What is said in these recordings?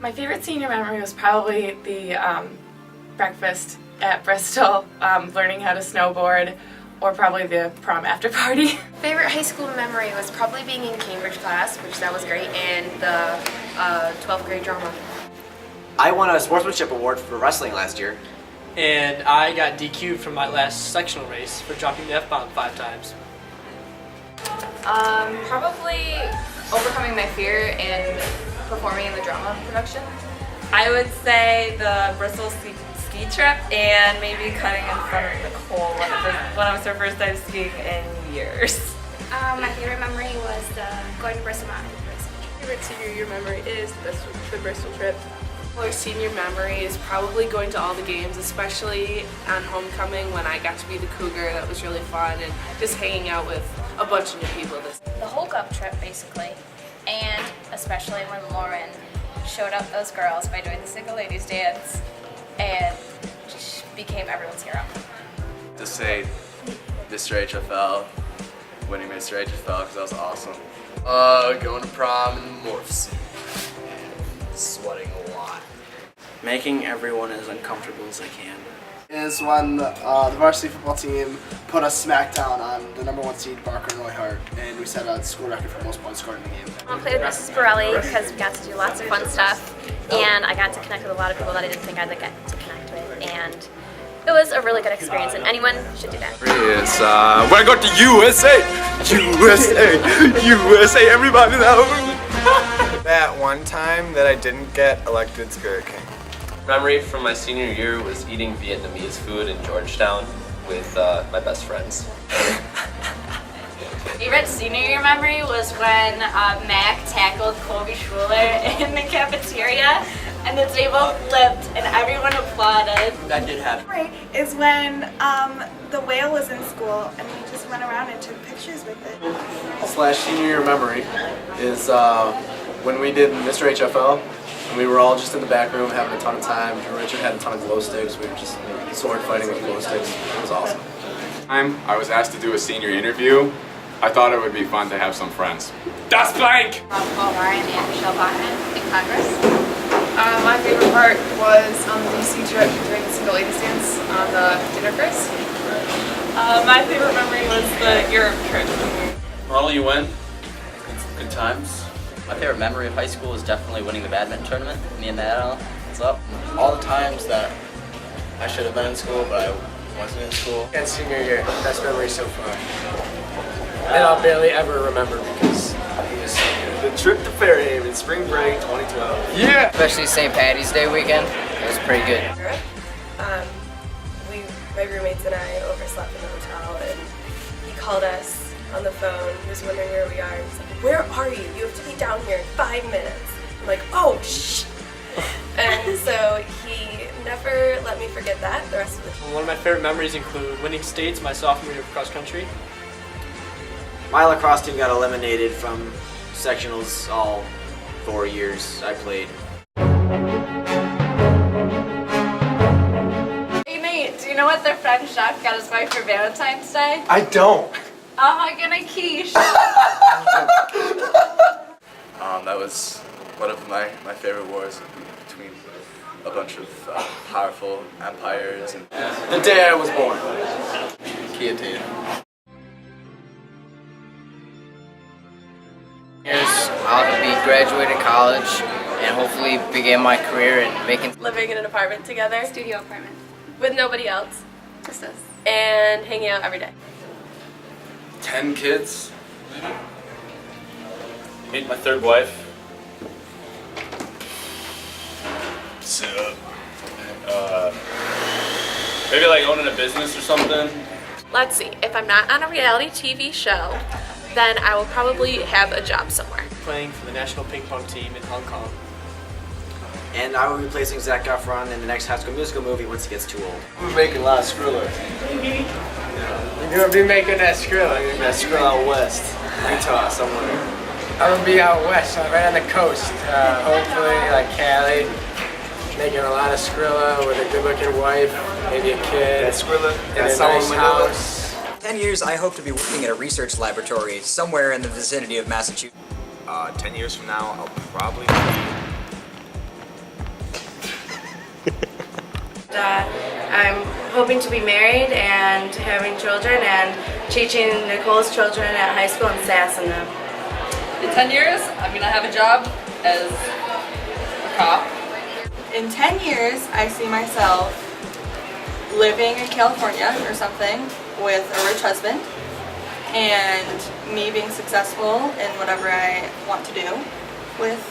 My favorite senior memory was probably the breakfast at Bristol, learning how to snowboard, or probably the prom after party. Favorite high school memory was probably being in Cambridge class, which that was great, and the 12th grade drama. I won a sportsmanship award for wrestling last year. And I got DQ'd from my last sectional race for dropping the F-bomb 5 times. Probably overcoming my fear and performing in the drama production. I would say the Bristol ski trip and maybe cutting in front of Nicole when it was her first time skiing in years. My favorite memory was going to Bristol Mountain. Favorite senior year memory is the Bristol trip. Our senior memory is probably going to all the games, especially on homecoming when I got to be the Cougar. That was really fun, and just hanging out with a bunch of new people. The whole Gov trip, basically, and especially when Lauren showed up those girls by doing the single ladies dance and just became everyone's hero. To say Mr. HFL, winning Mr. HFL, because that was awesome. Going to prom in the morph suit and sweating a lot. Making everyone as uncomfortable as I can. Is when the varsity football team put a smackdown on the #1 seed Barker and Roy Hart, and we set a school record for most points scored in the game. I played with Mrs. Borelli because we got to do lots of fun stuff, and I got to connect with a lot of people that I didn't think I'd get to connect with, and it was a really good experience, and anyone should do that. Yes, when I got to USA, USA, everybody now. That one time that I didn't get elected Spirit King. Memory from my senior year was eating Vietnamese food in Georgetown with my best friends. Favorite senior year memory was when Mac tackled Kobe Schuler in the cafeteria and the table flipped and everyone applauded. That did happen. Is when the whale was in school and we just went around and took pictures with it. Slash senior year memory is when we did Mr. HFL. And we were all just in the back room having a ton of time. Richard had a ton of glow sticks. We were just sword fighting with glow sticks. It was awesome. I was asked to do a senior interview. I thought it would be fun to have some friends. Das blank! Paul Ryan and Michelle Bachman in Congress. My favorite part was on the DC trip during the single ladies dance on the dinner cruise. My favorite memory was the Europe trip. Ronald, you win. Good times. My favorite memory of high school is definitely winning the badminton tournament. Me and Matt, what's up? All the times that I should have been in school, but I wasn't in school. And senior year, best memory so far. And I'll barely ever remember because it was The trip to Fairhaven, spring break 2012. yeah. Especially St. Patty's Day weekend. It was pretty good. My roommates and I overslept in the hotel, and he called us on the phone. He was wondering where we are. He's like, "Where are you? You have to be down here in 5 minutes." I'm like, "Oh, shh." And so he never let me forget that the rest of the time. One of my favorite memories include winning states my sophomore year of cross country. My lacrosse team got eliminated from sectionals all 4 years I played. Hey Nate, do you know what their friend Chuck got his wife for Valentine's Day? I don't. Oh my goodness, quiche. That was one of my favorite wars between a bunch of powerful empires. And the day I was born. Guillotine. I'll be graduating college and hopefully begin my career in making. Living in an apartment together. Studio apartment. With nobody else. Just us. And hanging out every day. 10 kids. Meet my third wife. So, Maybe like owning a business or something. Let's see, if I'm not on a reality TV show, then I will probably have a job somewhere. Playing for the national ping pong team in Hong Kong. And I will be replacing Zac Efron in the next High School Musical movie once he gets too old. we're making a lot of Skrilla. You're gonna be making that Skrilla. That Skrilla out west. Utah, somewhere. I'm gonna be out west, right on the coast. Hopefully, like Cali, making a lot of Skrilla with a good-looking wife, maybe a kid. That Skrilla, in that a nice Manila. house. 10 years, I hope to be working at a research laboratory somewhere in the vicinity of Massachusetts. 10 years from now, I'll probably I'm hoping to be married and having children and teaching Nicole's children at high school and sassing them. In 10 years, I'm gonna have a job as a cop. In 10 years, I see myself living in California or something with a rich husband and me being successful in whatever I want to do with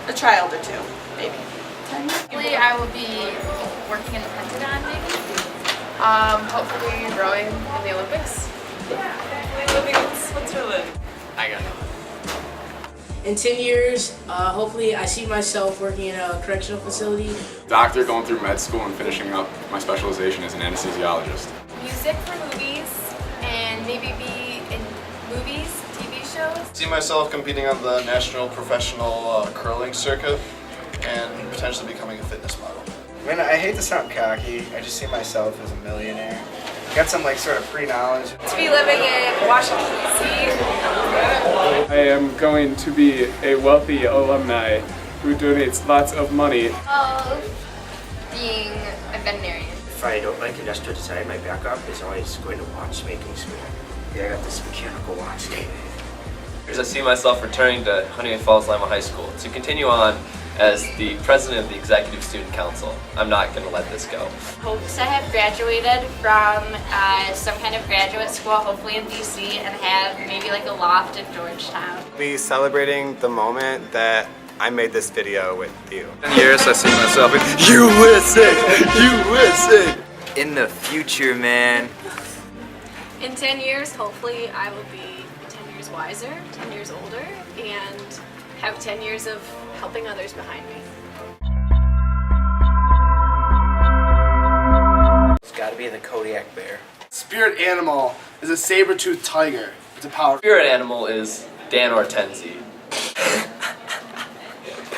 a child or two, maybe. Hopefully I will be working in the Pentagon maybe. Hopefully rowing in the Olympics. Living in Switzerland. I got it. In 10 years, hopefully I see myself working in a correctional facility. Doctor, going through med school and finishing up my specialization as an anesthesiologist. Music for movies and maybe be in movies, TV shows. See myself competing on the national professional curling circuit and potentially becoming a fitness model. I mean, I hate to sound cocky, I just see myself as a millionaire. Got some sort of pre-knowledge. To be living in Washington, D.C. I am going to be a wealthy alumni who donates lots of money. Being a veterinarian. If I don't like industrial design, my backup is always going to watchmaking school. Yeah, I got this mechanical watch thing. I see myself returning to Huntington Falls Lima High School to continue on as the president of the Executive Student Council. I'm not going to let this go. Hopes to have graduated from some kind of graduate school, hopefully in DC, and have maybe like a loft in Georgetown. Be celebrating the moment that I made this video with you. 10 years I see myself in USA! USA! In the future, man. In 10 years, hopefully I will be 10 years wiser, 10 years older, and have 10 years of helping others behind me. It's gotta be the Kodiak bear. Spirit animal is a saber-toothed tiger. It's a powerful. Spirit animal is Dan Hortensi.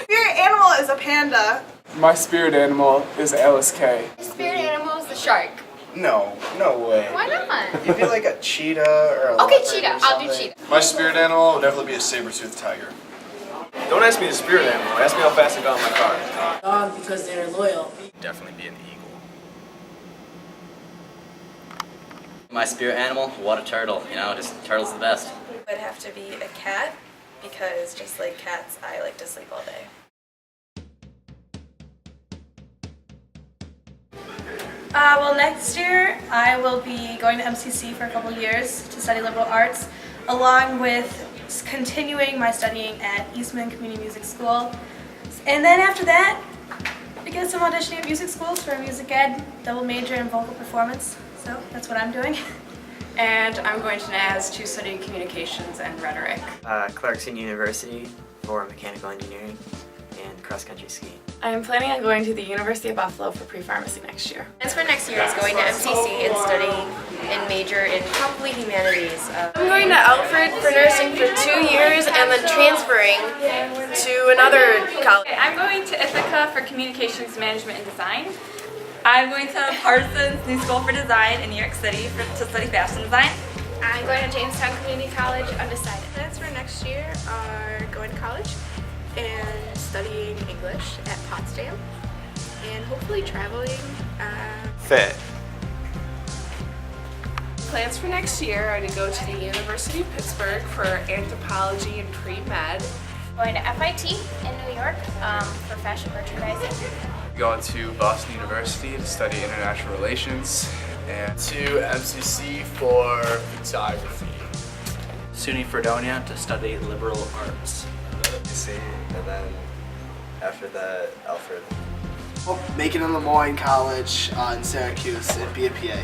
Spirit animal is a panda. My spirit animal is Alice Kay. Spirit animal is the shark. No way. Why not? You'd be like a cheetah or a Okay, leopard cheetah. or I'll do something. cheetah. My spirit animal would definitely be a saber-toothed tiger. Don't ask me the spirit animal, ask me how fast I got in my car. Dog because they're loyal. Definitely be an eagle. My spirit animal, water turtle. You know, just turtle's the best. It would have to be a cat because just like cats, I like to sleep all day. Well, next year I will be going to MCC for a couple years to study liberal arts, along with continuing my studying at Eastman Community Music School. And then after that, I guess I'm auditioning at music schools for a music ed double major in vocal performance. So that's what I'm doing. And I'm going to NAS to study communications and rhetoric. Clarkson University for mechanical engineering and cross-country skiing. I'm planning on going to the University of Buffalo for pre-pharmacy next year. Plans for next year is going to MCC and studying and major in probably humanities. I'm going to Alfred for nursing for 2 years and then transferring to another college. I'm going to Ithaca for communications management and design. I'm going to Parsons New School for Design in New York City to study fashion design. I'm going to Jamestown Community College, undecided. Plans for next year are going to college and studying English at Potsdam and hopefully traveling. Fit. Plans for next year are to go to the University of Pittsburgh for anthropology and pre-med. Going to FIT in New York for fashion merchandising. Going to Boston University to study international relations. And To MCC for photography. SUNY Fredonia to study liberal arts. UC, and then after that, Alfred. Macon and Lemoyne College in Syracuse and be a PA.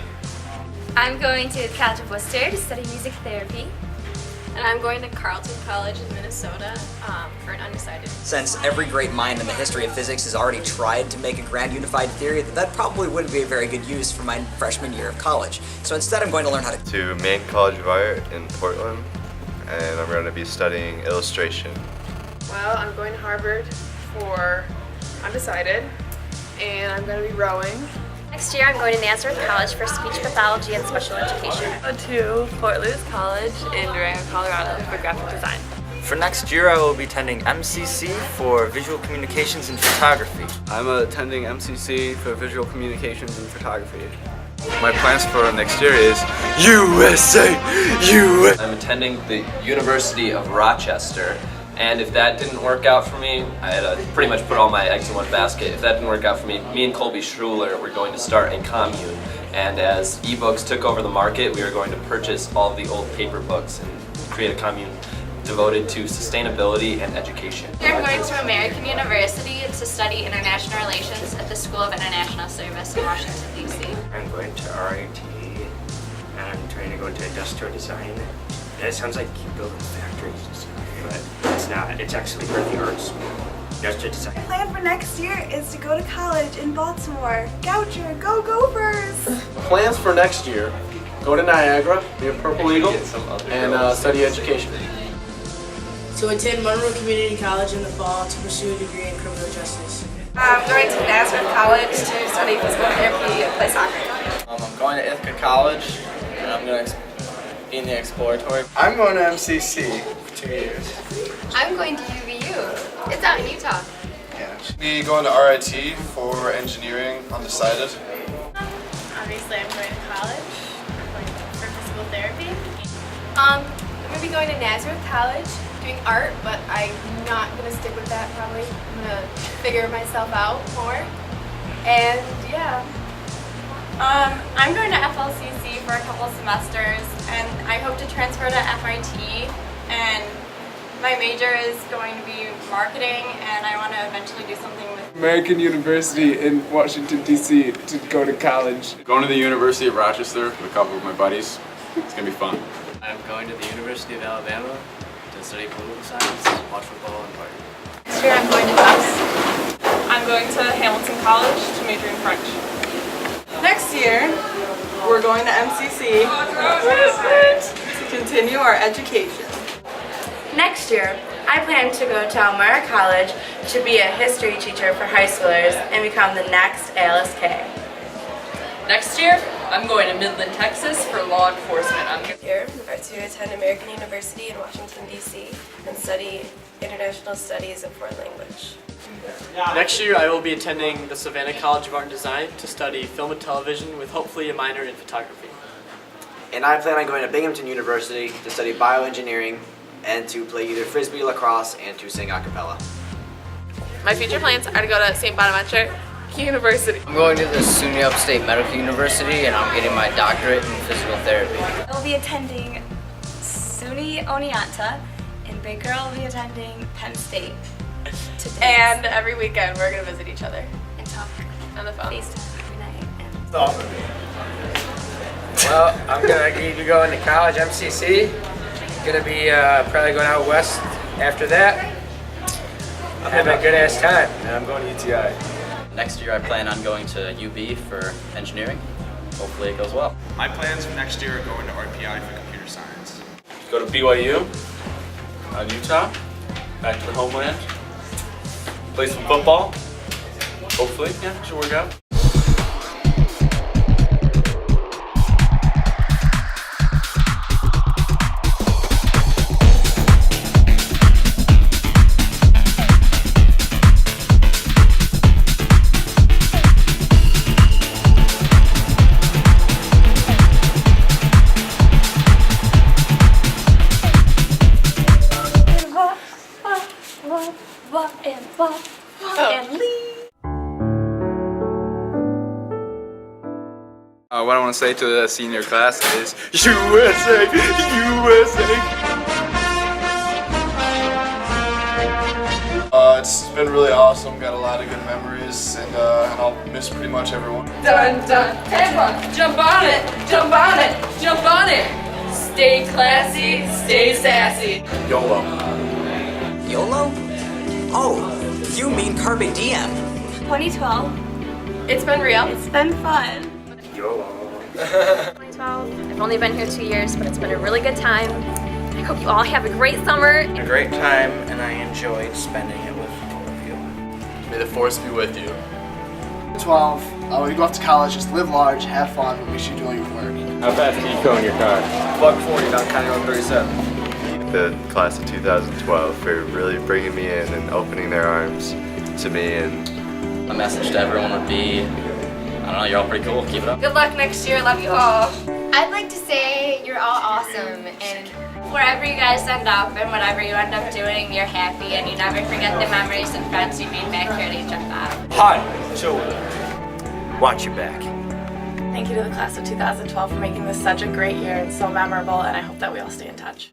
I'm going to College of Worcester to study music therapy. And I'm going to Carleton College in Minnesota for an undecided. Since every great mind in the history of physics has already tried to make a grand unified theory, that probably wouldn't be a very good use for my freshman year of college. So instead I'm going to learn how To Maine College of Art in Portland, and I'm going to be studying illustration. Well, I'm going to Harvard for undecided, and I'm going to be rowing. Next year I'm going to Nazareth College for speech pathology and special education. To Fort Lewis College in Durango, Colorado for graphic design. For next year, I will be attending MCC for Visual Communications and Photography. I'm attending MCC for Visual Communications and Photography. My plans for next year is USA! I'm attending the University of Rochester, and if that didn't work out for me, I had to pretty much put all my eggs in one basket. If that didn't work out for me and Colby Schruler were going to start a commune, and as ebooks took over the market, we were going to purchase all of the old paper books and create a commune devoted to sustainability and education. I'm going to American University to study international relations at the School of International Service in Washington, D.C. I'm going to RIT, and I'm trying to go into industrial design. And it sounds like you build factories and stuff, but it's not. It's actually for the arts school. Industrial design. My plan for next year is to go to college in Baltimore. Goucher, go Gophers! Plans for next year: go to Niagara, be a Purple Eagle, and study education. To attend Monroe Community College in the fall to pursue a degree in criminal justice. I'm going to Nazareth College to study physical therapy and play soccer. I'm going to Ithaca College, and I'm going to be in the exploratory. I'm going to MCC for 2 years. I'm going to UVU. It's out in Utah. Me going to RIT for engineering, undecided. Obviously, I'm going to college. I'm going for physical therapy. I'm going to be going to Nazareth College, doing art, but I'm not going to stick with that probably. I'm going to figure myself out more. And yeah. I'm going to FLCC for a couple semesters, and I hope to transfer to FIT. And my major is going to be marketing, and I want to eventually do something with American University in Washington, D.C. to go to college. Going to the University of Rochester with a couple of my buddies. It's going to be fun. I'm going to the University of Alabama to study political science, watch football, and party. Next year I'm going to Tufts. I'm going to Hamilton College to major in French. Next year, we're going to MCC to continue our education. Next year, I plan to go to Elmira College to be a history teacher for high schoolers and become the next ALSK. Next year, I'm going to Midland, Texas for law enforcement. I'm Here are to attend American University in Washington, D.C. and study international studies and foreign language. Next year, I will be attending the Savannah College of Art and Design to study film and television with hopefully a minor in photography. And I plan on going to Binghamton University to study bioengineering and to play either frisbee, lacrosse, and to sing a cappella. My future plans are to go to St. Bonaventure University. I'm going to the SUNY Upstate Medical University, and I'm getting my doctorate in physical therapy. I'll be attending SUNY Oneonta, and Baker will be attending Penn State. And every weekend we're going to visit each other And talk on the phone. FaceTime every night. Well, I'm gonna be going to college, MCC. Gonna be probably going out west after that. I'm having a good ass time. And I'm going to UTI. Next year I plan on going to UB for engineering. Hopefully it goes well. My plans for next year are going to RPI for computer science. Go to BYU, Utah, back to the homeland, play some football. Hopefully, yeah, should work out. What I want to say to the senior class is USA, USA. It's been really awesome. Got a lot of good memories, and I'll miss pretty much everyone. Dun dun, headbutt, jump on it, jump on it, jump on it. Stay classy, stay sassy. YOLO. YOLO? Oh, you mean Carpe Diem. 2012. It's been real. It's been fun. YOLO. 2012. I've only been here 2 years, but it's been a really good time. I hope you all have a great summer. A great time, and I enjoyed spending it with all of you. May the force be with you. 12. When you go off to college, just live large, have fun, but make sure you do all your work. How fast can you go in your car? Buck 40, not counting on 37. the class of 2012 for really bringing me in and opening their arms to me. And my message to everyone would be, I don't know, you're all pretty cool. Keep it up. Good luck next year. Love you all. I'd like to say you're all awesome, and wherever you guys end up and whatever you end up doing, you're happy and you never forget the memories and friends you made back here at HFF. Hi, so watch your back. Thank you to the class of 2012 for making this such a great year and so memorable, and I hope that we all stay in touch.